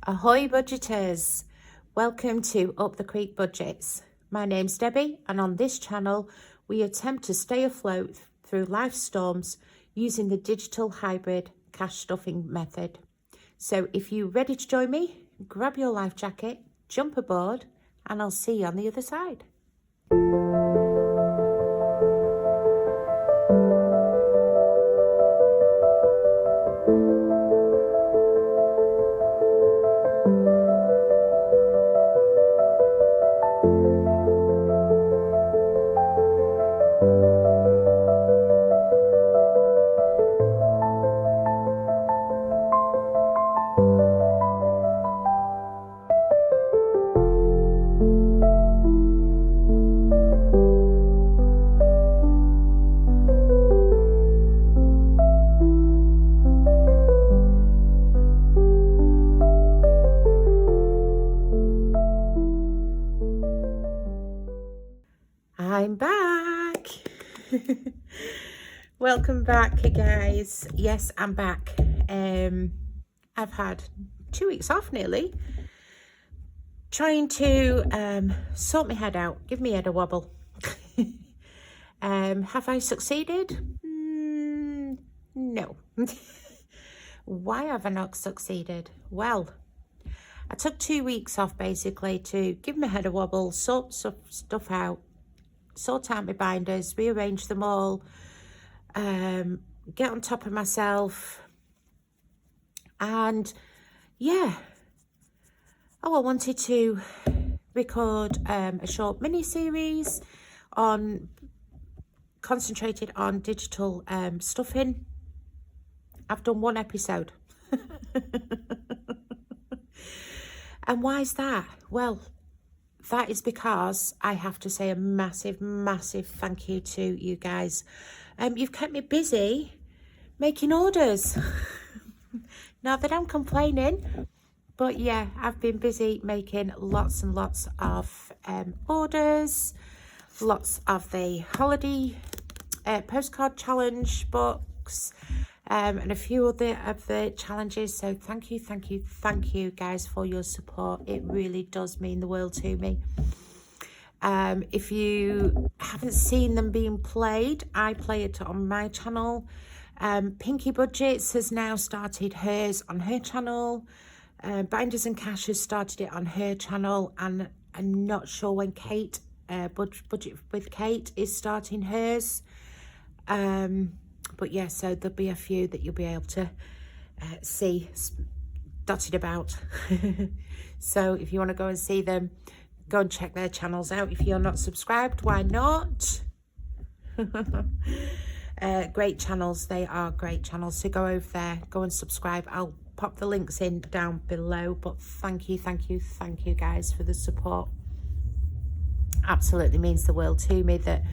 Ahoy budgeters, welcome to Up the Creek Budgets. My name's Debbie and on this channel we attempt to stay afloat through life's storms using the digital hybrid cash stuffing method. So if you're ready to join me, grab your life jacket, jump aboard and I'll see you on the other side. I'm back. Welcome back, guys. Yes, I'm back. I've had 2 weeks off nearly, trying to sort my head out, give me head a wobble. Have I succeeded? No. Why have I not succeeded? Well, I took 2 weeks off basically to give my head a wobble, sort stuff out, sort out my binders, rearrange them all, get on top of myself, and yeah. I wanted to record a short mini series concentrated on digital stuffing. I've done 1 episode. And why is that? Well, that is because I have to say a massive thank you to you guys. You've kept me busy making orders. Not that I'm complaining, but yeah, I've been busy making lots and lots of orders, lots of the holiday postcard challenge books, and a few other of the challenges. So thank you guys for your support. It really does mean the world to me. If you haven't seen them being played, I play it on my channel. Pinky Budgets has now started hers on her channel. Binders and Cash has started it on her channel, and I'm not sure when Kate, Budget with Kate, is starting hers. But yeah, so there'll be a few that you'll be able to see dotted about. So if you want to go and see them, go and check their channels out. If you're not subscribed, why not? Great channels. They are great channels. So go over there, go and subscribe. I'll pop the links in down below. But thank you guys for the support. Absolutely means the world to me that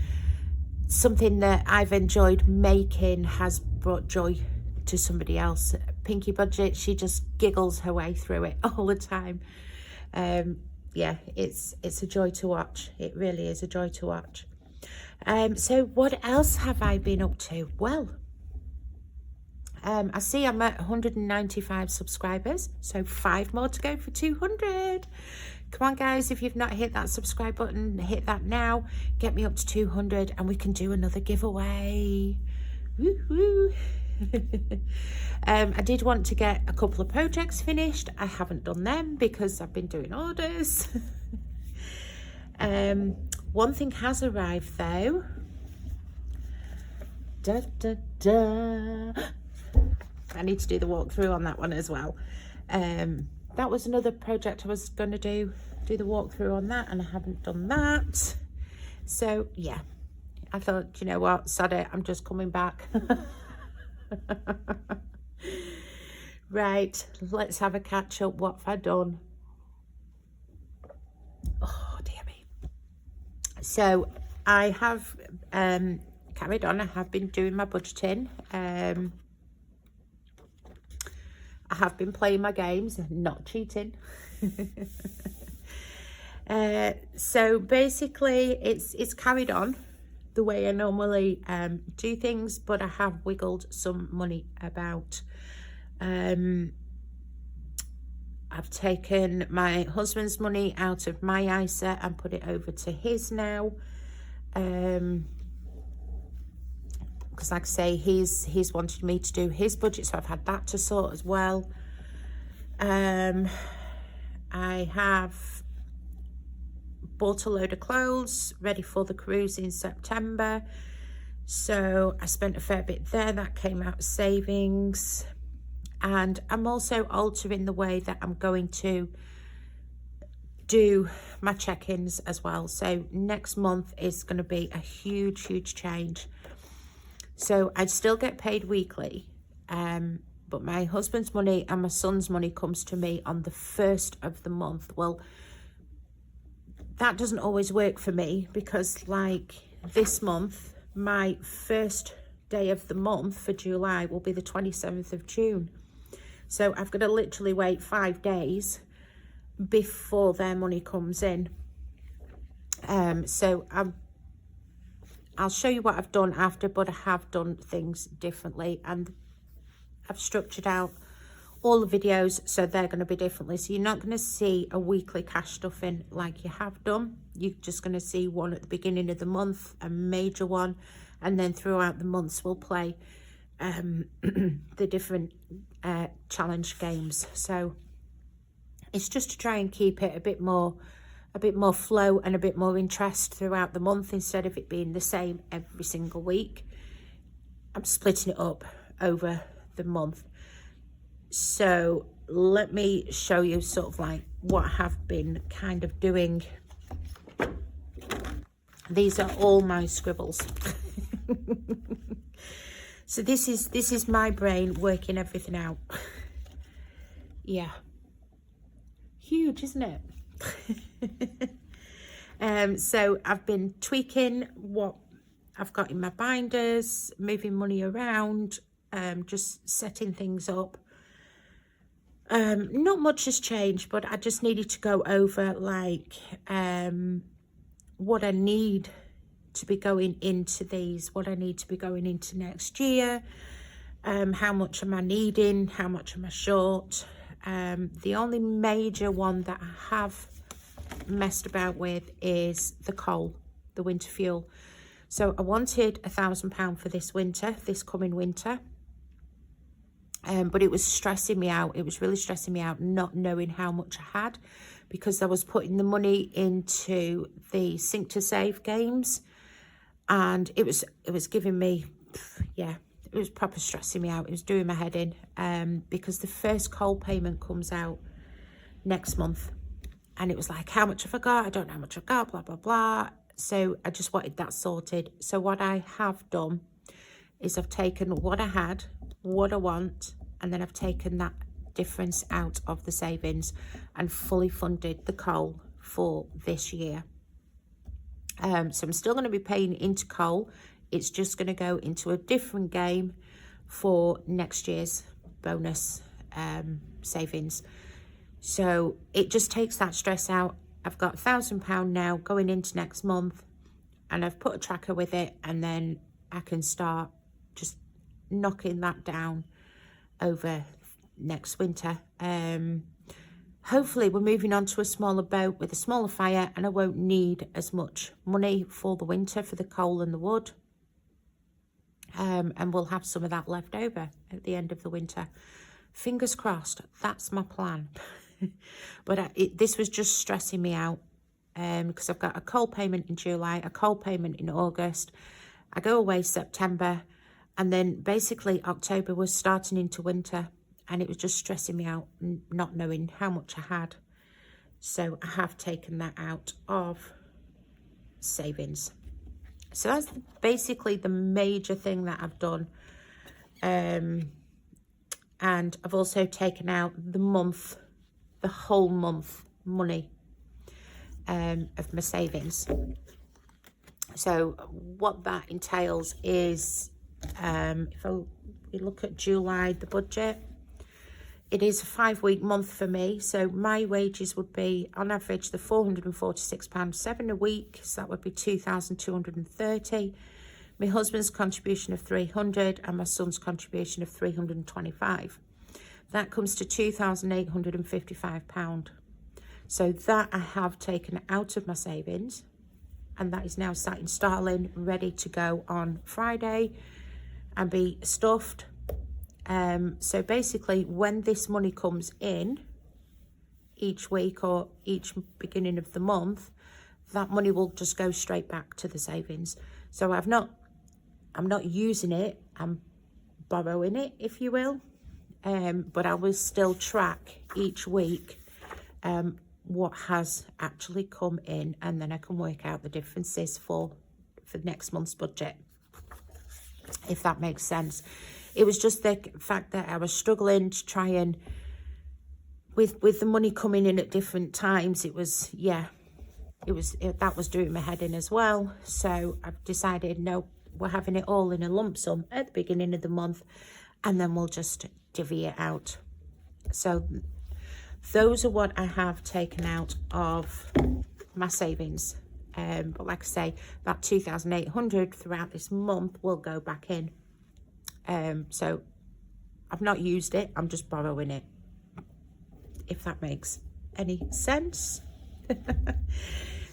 something that I've enjoyed making has brought joy to somebody else. Pinky Budget, she just giggles her way through it all the time. Yeah, it's a joy to watch. It really is a joy to watch. So what else have I been up to? Well, I see I'm at 195 subscribers, so 5 more to go for 200. Come on guys, if you've not hit that subscribe button, hit that now. Get me up to 200 and we can do another giveaway. Woo-hoo. I did want to get a couple of projects finished. I haven't done them because I've been doing orders. One thing has arrived though. I need to do the walkthrough on that one as well. That was another project I was going to do the walkthrough on that, and I haven't done that. So yeah, I thought, you know what, sod it, I'm just coming back. Right, let's have a catch up. What have I done? Oh dear me. So I have carried on. I have been doing my budgeting. I have been playing my games, not cheating. So basically it's carried on the way I normally do things, but I have wiggled some money about. I've taken my husband's money out of my ISA and put it over to his now. Because like I say, he's wanted me to do his budget, so I've had that to sort as well. I have bought a load of clothes ready for the cruise in September, so I spent a fair bit there. That came out of savings. And I'm also altering the way that I'm going to do my check-ins as well. So next month is going to be a huge change. So I'd still get paid weekly, but my husband's money and my son's money comes to me on the 1st of the month. Well, that doesn't always work for me, because like this month, my first day of the month for July will be the 27th of June. So I've got to literally wait 5 days before their money comes in. So I'll show you what I've done after, but I have done things differently, and I've structured out all the videos so they're going to be differently. So you're not going to see a weekly cash stuffing like you have done. You're just going to see one at the beginning of the month, a major one, and then throughout the months we'll play the different challenge games. So it's just to try and keep it a bit more flow and a bit more interest throughout the month, instead of it being the same every single week. I'm splitting it up over the month. So let me show you sort of like what I have been kind of doing. These are all my scribbles. So this is my brain working everything out. Yeah, huge, isn't it? So I've been tweaking what I've got in my binders, moving money around, just setting things up. Not much has changed, but I just needed to go over like what I need to be going into these, what I need to be going into next year, how much am I needing, how much am I short. The only major one that I have messed about with is the coal, the winter fuel. So I wanted £1,000 for this winter, this coming winter, but it was stressing me out. It was really stressing me out not knowing how much I had, because I was putting the money into the Sink to Save games, and it was giving me, yeah, it was proper stressing me out. It was doing my head in, because the first coal payment comes out next month, and it was like, how much have I got? I don't know how much I've got, blah, blah, blah. So I just wanted that sorted. So what I have done is I've taken what I had, what I want, and then I've taken that difference out of the savings and fully funded the coal for this year. So I'm still going to be paying into coal. It's just going to go into a different game for next year's bonus savings. So it just takes that stress out. I've got £1,000 now going into next month, and I've put a tracker with it, and then I can start just knocking that down over next winter. Hopefully we're moving on to a smaller boat with a smaller fire, and I won't need as much money for the winter for the coal and the wood. And we'll have some of that left over at the end of the winter. Fingers crossed, that's my plan. But this was just stressing me out, because I've got a coal payment in July, a coal payment in August. I go away September, and then basically October was starting into winter, and it was just stressing me out not knowing how much I had. So I have taken that out of savings. So that's basically the major thing that I've done. And I've also taken out the whole month money of my savings. So what that entails is, if we look at July, the budget, it is a 5-week month for me. So my wages would be on average the £446.7 a week. So that would be 2,230. My husband's contribution of 300 and my son's contribution of 325. that comes to £2,855. So that I have taken out of my savings, and that is now sat in sterling, ready to go on Friday and be stuffed. So basically, when this money comes in each week or each beginning of the month, that money will just go straight back to the savings. So I'm not using it, I'm borrowing it, if you will. But I will still track each week what has actually come in, and then I can work out the differences for next month's budget, if that makes sense. It was just the fact that I was struggling to try and, with the money coming in at different times, that was doing my head in as well. So I've decided, no, we're having it all in a lump sum at the beginning of the month, and then we'll just divvy it out. So those are what I have taken out of my savings. But like I say, that 2,800 throughout this month will go back in. So I've not used it, I'm just borrowing it, if that makes any sense.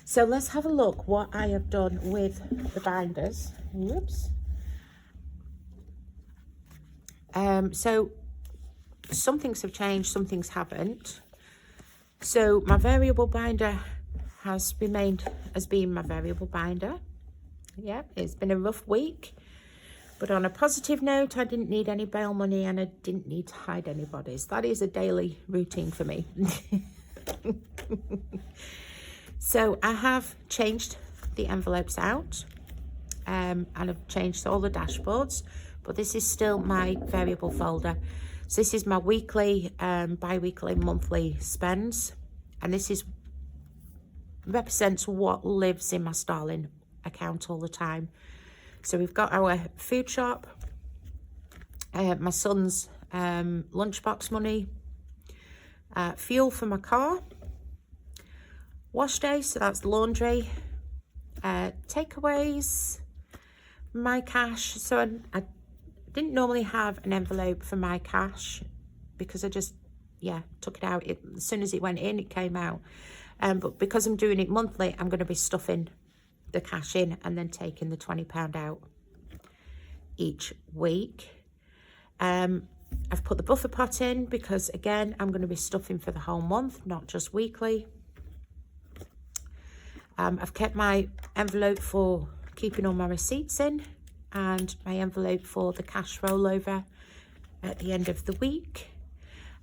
So let's have a look what I have done with the binders. Whoops. So some things have changed, some things haven't. So my variable binder has remained as being my variable binder. Yeah, it's been a rough week, but on a positive note, I didn't need any bail money and I didn't need to hide anybody's. That is a daily routine for me. So I have changed the envelopes out, and I've changed all the dashboards, but this is still my variable folder. So this is my weekly, bi-weekly, monthly spends, and this is represents what lives in my Starling account all the time. So we've got our food shop, my son's lunchbox money, fuel for my car, wash day, so that's laundry, takeaways, my cash. So I didn't normally have an envelope for my cash because I just, took it out. As soon as it went in, it came out. But because I'm doing it monthly, I'm going to be stuffing the cash in and then taking the £20 out each week. I've put the buffer pot in because, again, I'm going to be stuffing for the whole month, not just weekly. I've kept my envelope for keeping all my receipts in and my envelope for the cash rollover at the end of the week.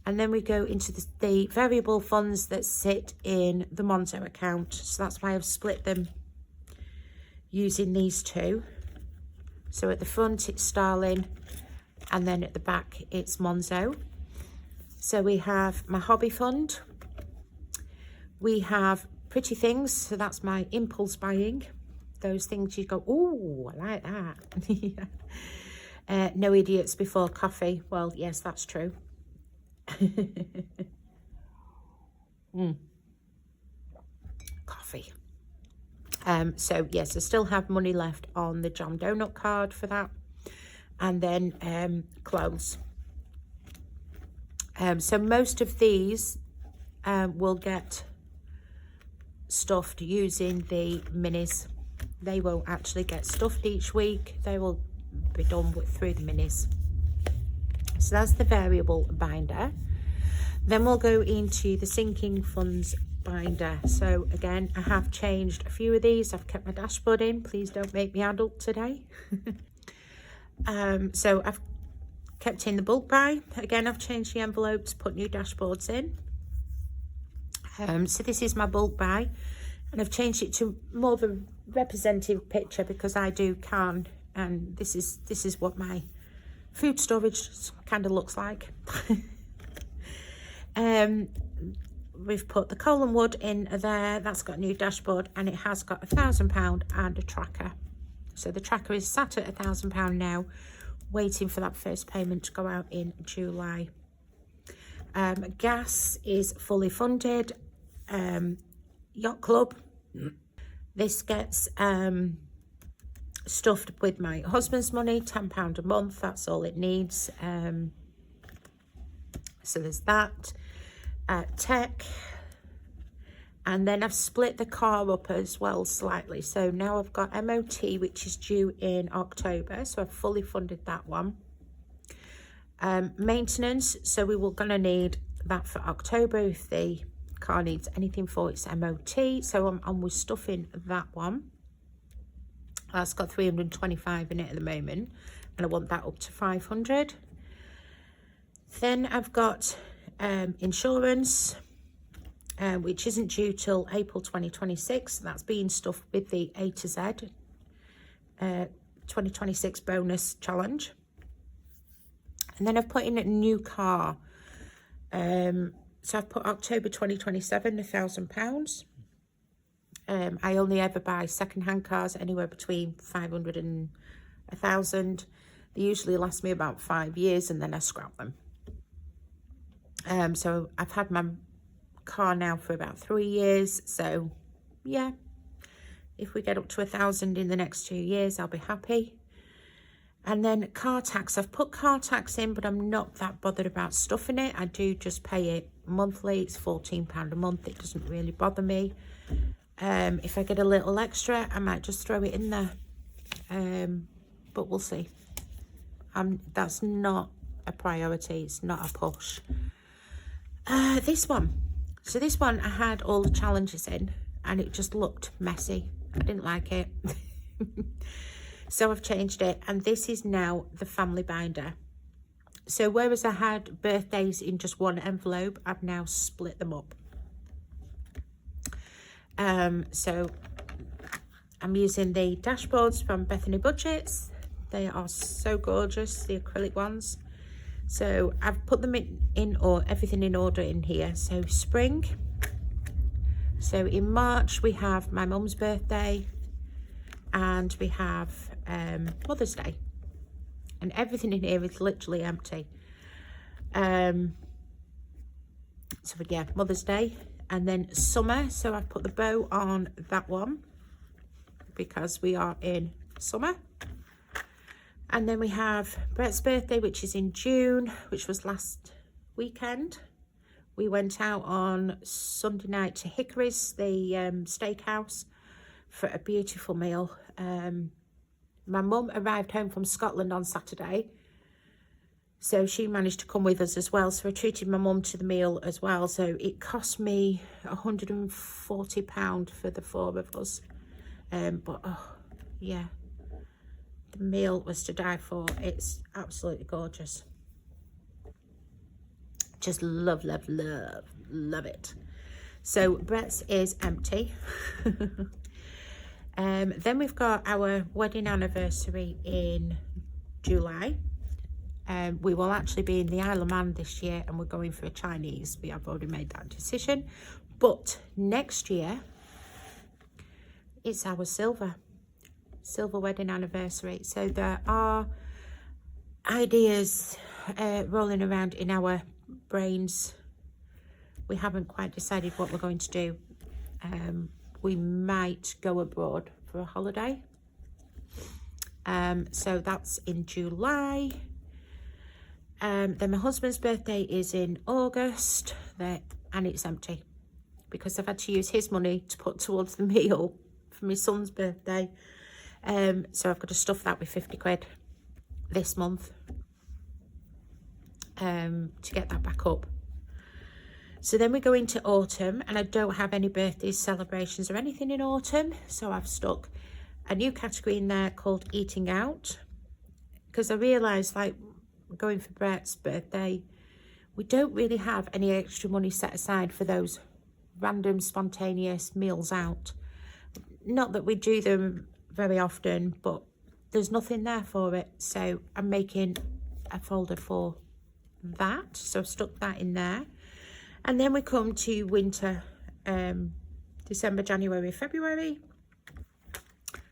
And then we go into the variable funds that sit in the Monzo account. So that's why I've split them using these two. So at the front it's Starling, and then at the back it's Monzo. So we have my hobby fund. We have pretty things, so that's my impulse buying. Those things you go, oh, I like that. No idiots before coffee. Well, yes, that's true. Coffee. So yes, I still have money left on the jam donut card for that, and then clothes. So most of these will get stuffed using the minis. They won't actually get stuffed each week, they will be done through the minis. So that's the variable binder. Then we'll go into the sinking funds binder. So again, I have changed a few of these. I've kept my dashboard in. Please don't make me adult today. So I've kept in the bulk buy. Again, I've changed the envelopes, put new dashboards in. So this is my bulk buy, and I've changed it to more of a representative picture because I do can, and this is what my food storage kind of looks like. We've put the coal and wood in there. That's got a new dashboard, and it has got £1,000 and a tracker. So the tracker is sat at £1,000 now, waiting for that first payment to go out in July. Gas is fully funded. Yacht club, this gets stuffed with my husband's money, £10 a month. That's all it needs. So there's that. Tech. And then I've split the car up as well slightly. So now I've got MOT, which is due in October. So I've fully funded that one. Maintenance. So we were going to need that for October if the car needs anything for its MOT. So I'm on with stuffing that one. That's got 325 in it at the moment. And I want that up to 500. Then I've got insurance. Which isn't due till April 2026. That's being stuffed with the A to Z 2026 bonus challenge. And then I've put in a new car. So I've put October 2027, £1,000. I only ever buy second-hand cars anywhere between 500 and 1,000. They usually last me about 5 years and then I scrap them. So I've had my car now for about 3 years, so yeah, if we get up to 1,000 in the next 2 years, I'll be happy. And then car tax, I've put car tax in, but I'm not that bothered about stuffing it. I do just pay it monthly. It's £14 a month. It doesn't really bother me. If I get a little extra, I might just throw it in there, but we'll see. That's not a priority. It's not a push. This one. So this one, I had all the challenges in and it just looked messy. I didn't like it. So I've changed it, and this is now the family binder. So whereas I had birthdays in just one envelope, I've now split them up. So I'm using the dashboards from Bethany Budgets. They are so gorgeous, the acrylic ones. So I've put them in or everything in order in here. So spring. So in March we have my mum's birthday, and we have Mother's Day, and everything in here is literally empty. So yeah, Mother's Day. And then summer, so I've put the bow on that one because we are in summer. And then we have Brett's birthday, which is in June, which was last weekend. We went out on Sunday night to Hickory's, the steakhouse, for a beautiful meal. My mum arrived home from Scotland on Saturday, so she managed to come with us as well. So I treated my mum to the meal as well. So it cost me £140 for the 4 of us. But oh yeah, the meal was to die for. It's absolutely gorgeous. Just love, love, love, love it. So Brett's is empty. Then we've got our wedding anniversary in July. We will actually be in the Isle of Man this year, and we're going for a Chinese. We have already made that decision. But next year, it's our silver wedding anniversary. So there are ideas rolling around in our brains. We haven't quite decided what we're going to do. We might go abroad for a holiday. So that's in July. Then my husband's birthday is in August, and it's empty because I've had to use his money to put towards the meal for my son's birthday. So I've got to stuff that with 50 quid this month to get that back up. So then we go into autumn, and I don't have any birthdays, celebrations or anything in autumn. So I've stuck a new category in there called eating out, because I realised, like, going for Brett's birthday, we don't really have any extra money set aside for those random spontaneous meals out. Not that we do them very often, but there's nothing there for it. So I'm making a folder for that. So I've stuck that in there. And then we come to winter, December, January, February.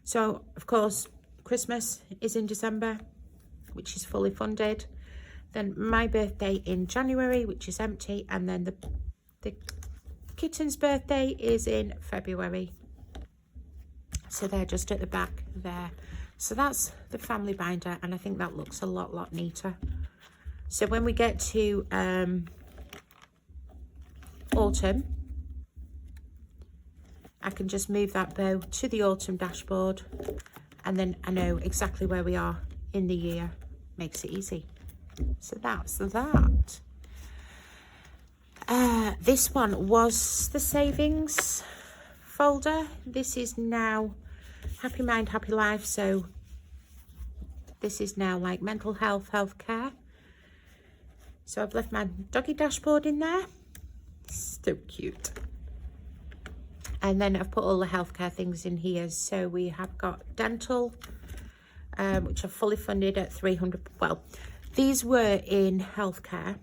So, of course, Christmas is in December, which is fully funded. Then my birthday in January, which is empty. And then the kitten's birthday is in February. So they're just at the back there. So that's the family binder, and I think that looks a lot neater. So when we get to autumn, I can just move that bow to the autumn dashboard, and then I know exactly where we are in the year. Makes it easy. So that's that. This one was the savings folder. This is now Happy Mind, Happy Life. So this is now like mental health, healthcare. So I've left my doggy dashboard in there. So cute. And then I've put all the healthcare things in here. So we have got dental, which are fully funded at 300. Well, these were in healthcare,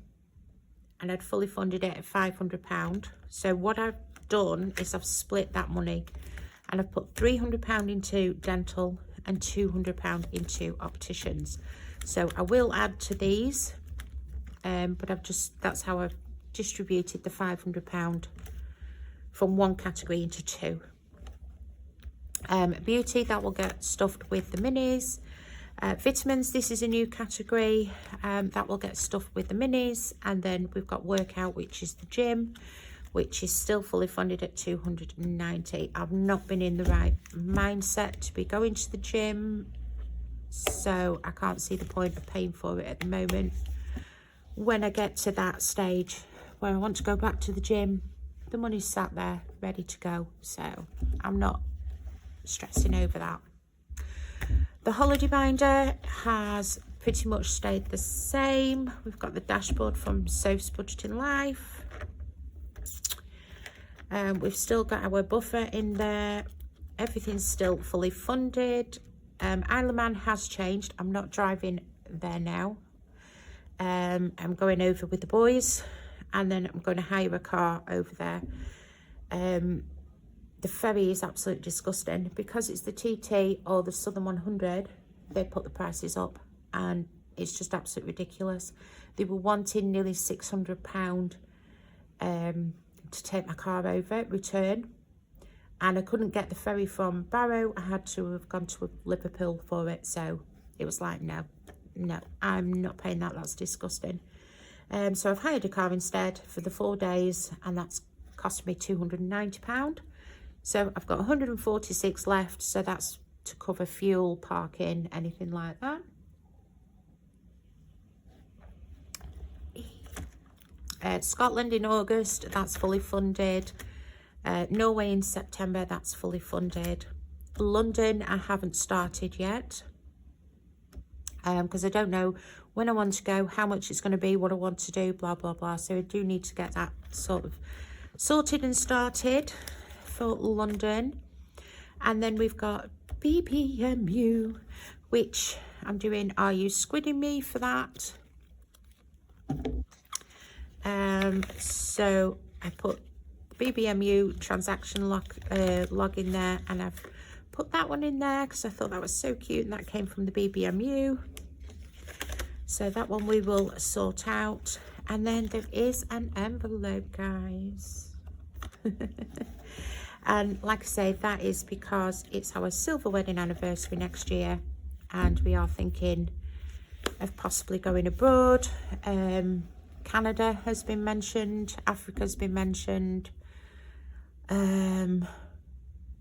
and I'd fully funded it at £500. So what I've done is I've split that money, and I've put £300 into dental and £200 into opticians. So I will add to these, but that's how I've distributed the £500 from one category into two. Beauty, that will get stuffed with the minis. Vitamins, this is a new category, that will get stuffed with the minis. And then we've got workout, which is the gym, which is still fully funded at 290. I've not been in the right mindset to be going to the gym, so I can't see the point of paying for it at the moment. When I get to that stage where I want to go back to the gym, the money's sat there ready to go, so I'm not stressing over that. The holiday binder has pretty much stayed the same. We've got the dashboard from Soph's Budgeting Life. We've still got our buffer in there. Everything's still fully funded. Isle of Man has changed. I'm not driving there now. I'm going over with the boys, and then I'm going to hire a car over there. The ferry is absolutely disgusting because it's the TT or the Southern 100. They put the prices up, and it's just absolutely ridiculous. They were wanting nearly £600 to take my car over, return, and I couldn't get the ferry from Barrow. I had to have gone to Liverpool for it, so it was like, no, I'm not paying that. That's disgusting. So I've hired a car instead for the 4 days, and that's cost me £290. So I've got 146 left, so that's to cover fuel, parking, anything like that. Scotland in August, that's fully funded. Norway in September, that's fully funded. London, I haven't started yet, because I don't know when I want to go, how much it's going to be, what I want to do, blah, blah, blah. So I do need to get that sort of sorted and started for London. And then we've got BBMU, which I'm doing Are You Squidding Me for that. So I put BBMU transaction log in there, and I've put that one in there because I thought that was so cute, and that came from the BBMU. So that one we will sort out. And then there is an envelope, guys. And like I say, that is because it's our silver wedding anniversary next year, and we are thinking of possibly going abroad. Canada has been mentioned, Africa's been mentioned.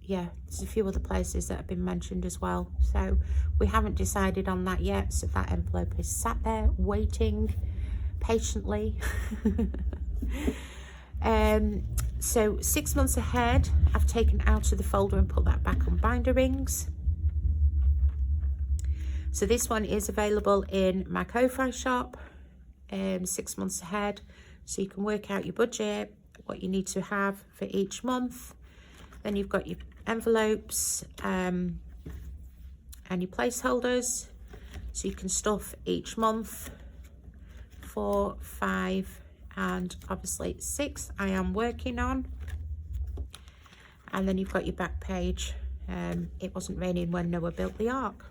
Yeah, there's a few other places that have been mentioned as well. So we haven't decided on that yet. So that envelope is sat there waiting patiently. So 6 months ahead, I've taken out of the folder and put that back on binder rings. So this one is available in my Ko-Fi shop, 6 months ahead. So you can work out your budget, what you need to have for each month. Then you've got your envelopes and your placeholders. So you can stuff each month, 4, 5, and obviously 6 I am working on. And then you've got your back page. It wasn't raining when Noah built the ark.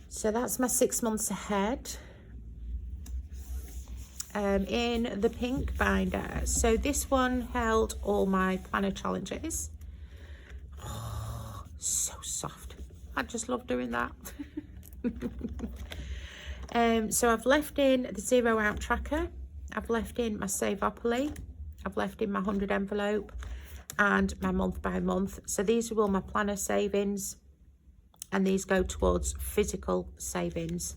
So that's my 6 months ahead. In the pink binder, so this one held all my planner challenges. Oh, so soft. I just love doing that. So I've left in the 0 out tracker, I've left in my Savopoly, I've left in my 100 envelope, and my month by month. So these are all my planner savings, and these go towards physical savings.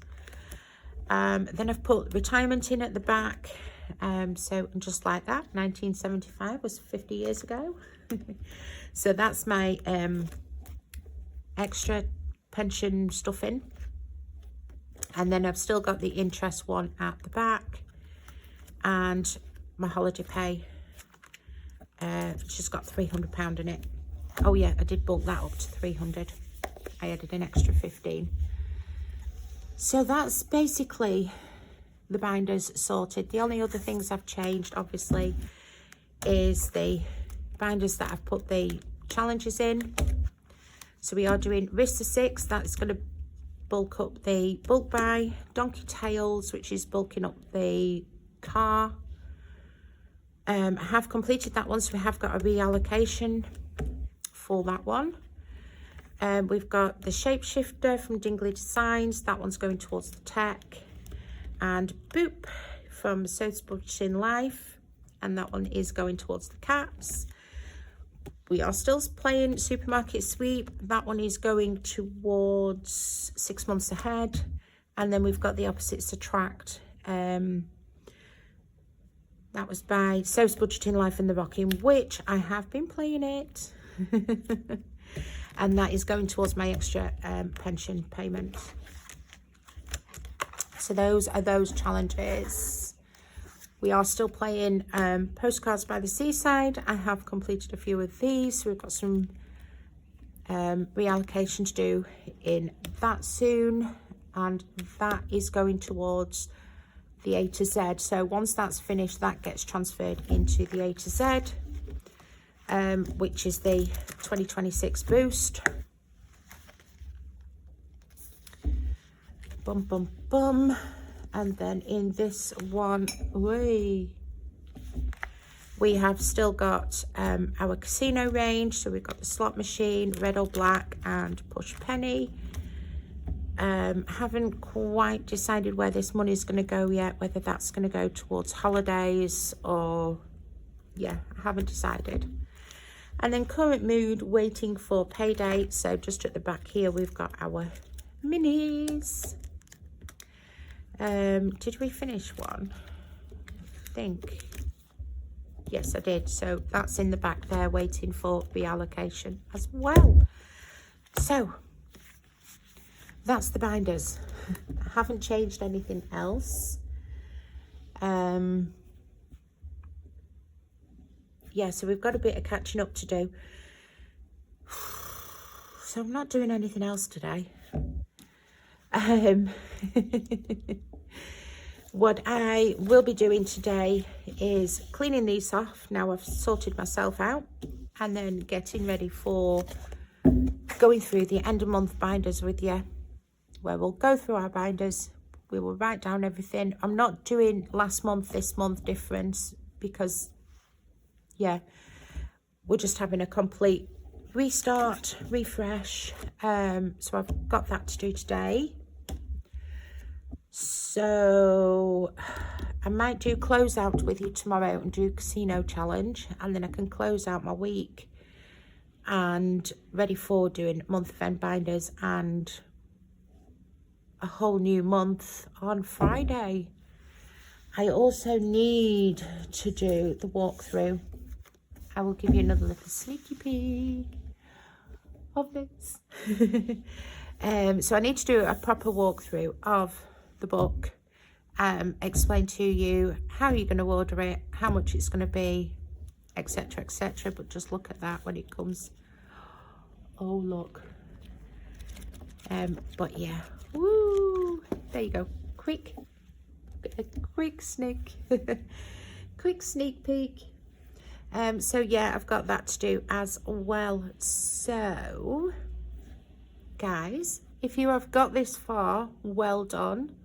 Then I've put retirement in at the back. So just like that, 1975 was 50 years ago. So that's my extra pension stuff in. And then I've still got the interest one at the back, and my holiday pay, which has got £300 in it. Oh yeah, I did bulk that up to 300. I added an extra 15. So that's basically the binders sorted. The only other things I've changed, obviously, is the binders that I've put the challenges in. So we are doing Risk the 6. That's going to bulk up the bulk buy. Donkey Tails, which is bulking up the car. I have completed that one, so we have got a reallocation for that one. We've got the Shapeshifter from Dingley Designs. That one's going towards the tech. And Boop from So's Budgeting Life. And that one is going towards the caps. We are still playing Supermarket Sweep. That one is going towards 6 months ahead. And then we've got the Opposites Attract. That was by So's Budgeting Life and the Rocking, which I have been playing it. And that is going towards my extra pension payment. So those are those challenges. We are still playing Postcards by the Seaside. I have completed a few of these. So we've got some reallocation to do in that soon. And that is going towards the A to Z. So once that's finished, that gets transferred into the A to Z. Which is the 2026 boost. Bum, bum, bum. And then in this one, we have still got our casino range. So we've got the slot machine, red or black, and push penny. Haven't quite decided where this money is going to go yet, whether that's going to go towards holidays or, yeah, I haven't decided. And then current mood, waiting for pay date. So just at the back here, we've got our minis. Did we finish one? I think. Yes, I did. So that's in the back there, waiting for reallocation as well. So that's the binders. I haven't changed anything else. Yeah, so we've got a bit of catching up to do. So I'm not doing anything else today. What I will be doing today is cleaning these off. Now I've sorted myself out, and then getting ready for going through the end of month binders with you, where we'll go through our binders. We will write down everything. I'm not doing last month, this month difference, because yeah, we're just having a complete restart, refresh. So I've got that to do today. So I might do closeout with you tomorrow and do casino challenge, and then I can close out my week and ready for doing month end binders and a whole new month on Friday. I also need to do the walkthrough. I will give you another little sneaky peek of this. So I need to do a proper walkthrough of the book, explain to you how you're going to order it, how much it's going to be, etc, etc. But just look at that when it comes. Oh look. But yeah, woo, there you go. A quick sneak quick sneak peek. So yeah, I've got that to do as well. So guys, if you have got this far, well done.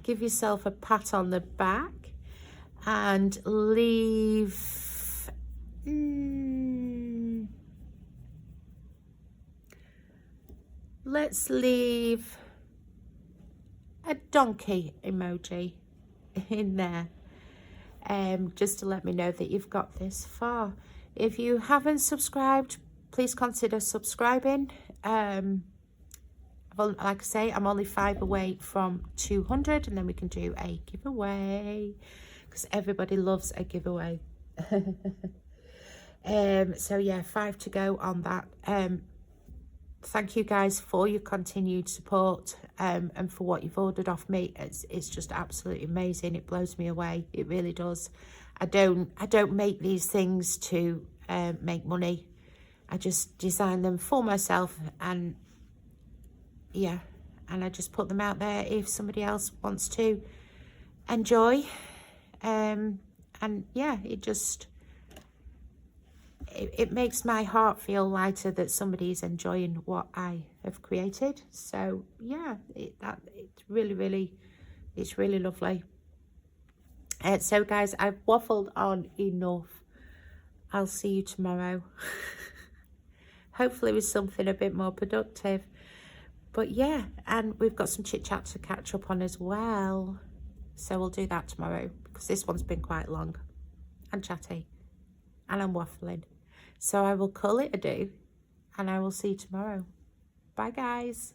Give yourself a pat on the back and leave let's leave a donkey emoji in there, just to let me know that you've got this far. If you haven't subscribed, please consider subscribing. Like I say, I'm only 5 away from 200, and then we can do a giveaway, because everybody loves a giveaway. So yeah, 5 to go on that. Thank you guys for your continued support, and for what you've ordered off me. It's just absolutely amazing. It blows me away. It really does. I don't make these things to make money. I just design them for myself, and yeah, and I just put them out there if somebody else wants to enjoy. And yeah, it makes my heart feel lighter that somebody's enjoying what I have created. So yeah, it's really lovely. So guys, I've waffled on enough. I'll see you tomorrow. Hopefully with something a bit more productive. But yeah, and we've got some chit chat to catch up on as well. So we'll do that tomorrow, because this one's been quite long and chatty, and I'm waffling. So I will call it a do, and I will see you tomorrow. Bye guys.